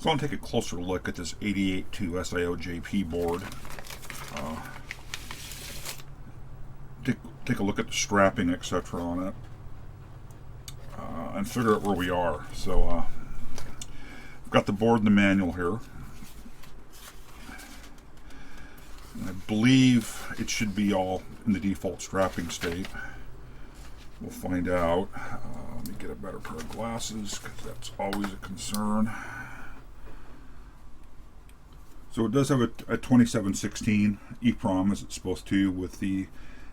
So I want to take a closer look at this 88.2 SIOJP board. Take a look at the strapping, etc. on it, and figure out where we are. So I've got the board and the manual here. I believe it should be all in the default strapping state. We'll find out. Let me get a better pair of glasses, because that's always a concern. So it does have a 2716 EEPROM, as it's supposed to, with the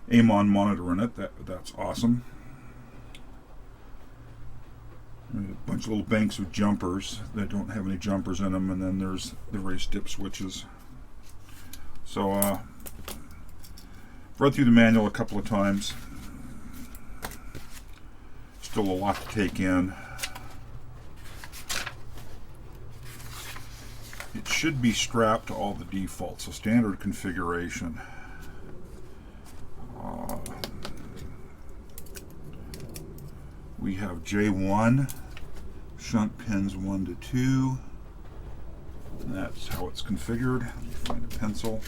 AMON monitor in it. That's awesome. A bunch of little banks of jumpers that don't have any jumpers in them, and then there's the race dip switches. So read through the manual a couple of times. Still a lot to take in. It should be strapped to all the defaults, so standard configuration. We have J1, shunt pins 1 to 2. And that's how it's configured. Let me find a pencil.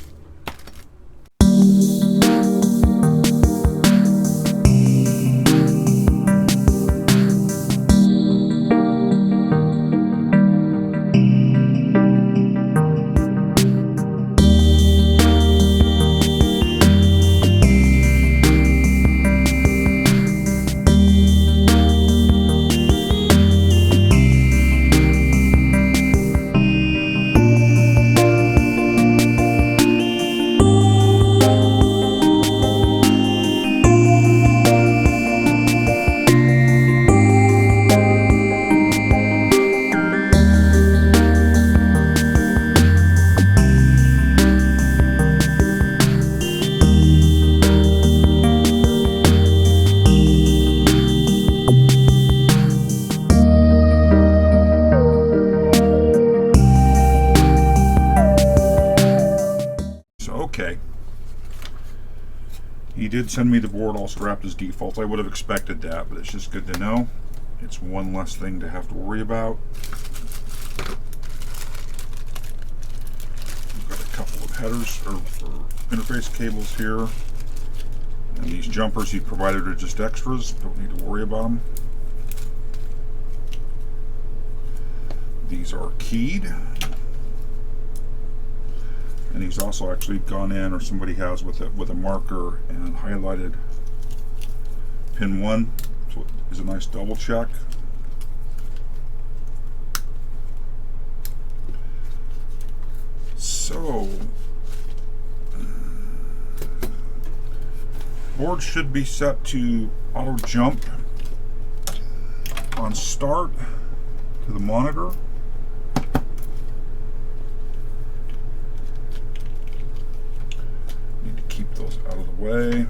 He did send me the board all strapped as default. I would have expected that, but it's just good to know. It's one less thing to have to worry about. We've got a couple of headers or interface cables here. And these jumpers he provided are just extras. Don't need to worry about them. These are keyed. And he's also actually gone in, or somebody has, with a marker and highlighted pin 1. So it is a nice double check. So board should be set to auto jump on start to the monitor. Keep those out of the way.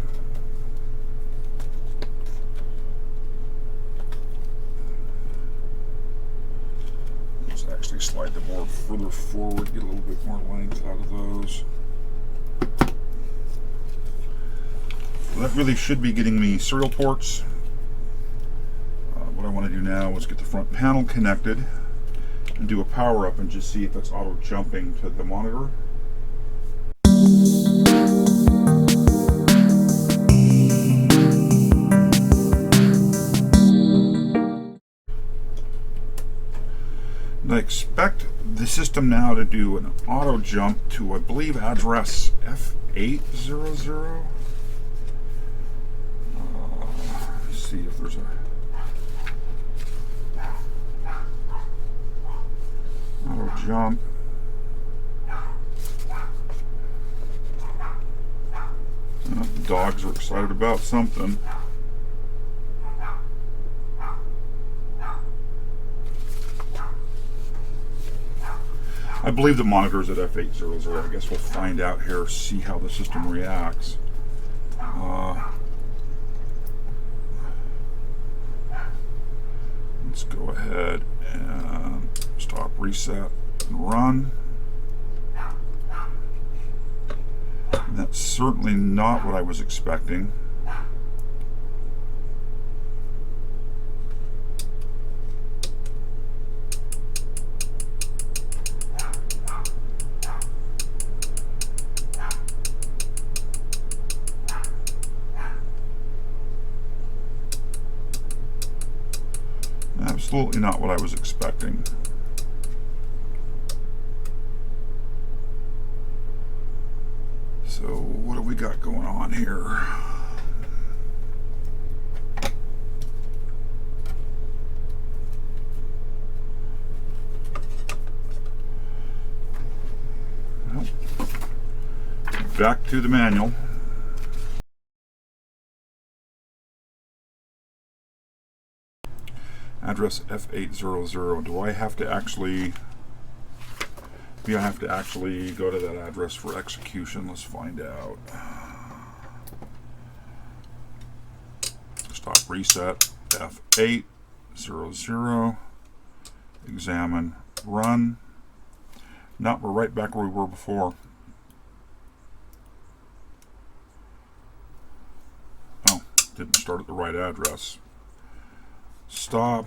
Let's actually slide the board further forward, get a little bit more length out of those. So that really should be getting me serial ports. What I want to do now is get the front panel connected and do a power up and just see if it's auto jumping to the monitor. I expect the system now to do an auto jump to, I believe, address F800. Let's see if there's a auto jump. The dogs are excited about something. I believe the monitor is at F800. I guess we'll find out here, see how the system reacts. Let's go ahead and stop, reset, and run. And that's certainly not what I was expecting. Absolutely not what I was expecting. So what do we got going on here? Well, back to the manual. Address F800. Do I have to actually... Maybe I have to actually go to that address for execution. Let's find out. Stop reset. F800. Examine. Run. No, we're right back where we were before. Oh, didn't start at the right address. Stop.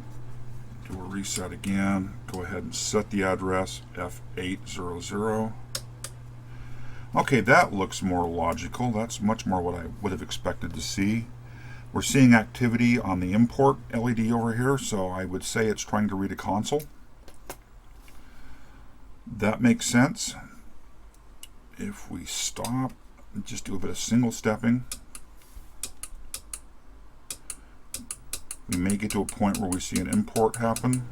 Do a reset again. Go ahead and set the address F800. Okay, that looks more logical. That's much more what I would have expected to see. We're seeing activity on the import LED over here, so I would say it's trying to read a console. That makes sense. If we stop and just do a bit of single stepping, we may get to a point where we see an import happen.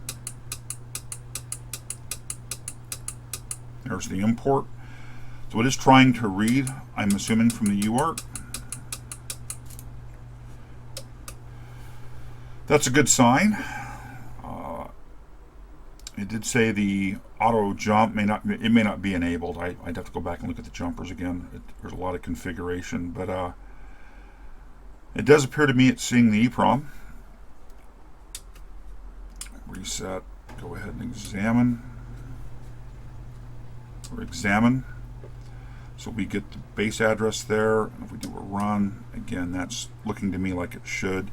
There's the import. So it is trying to read, I'm assuming, from the UART. That's a good sign. It did say the auto jump may not be enabled. I'd have to go back and look at the jumpers again. There's a lot of configuration, but it does appear to me it's seeing the EEPROM. Reset. Go ahead and examine. Or examine. So we get the base address there. And if we do a run, again, that's looking to me like it should.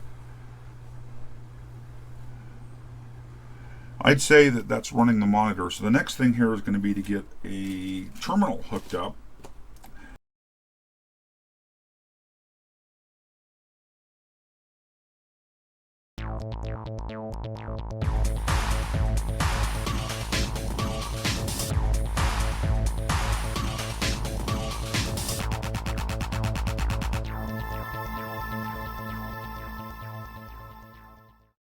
I'd say that that's running the monitor. So the next thing here is going to be to get a terminal hooked up.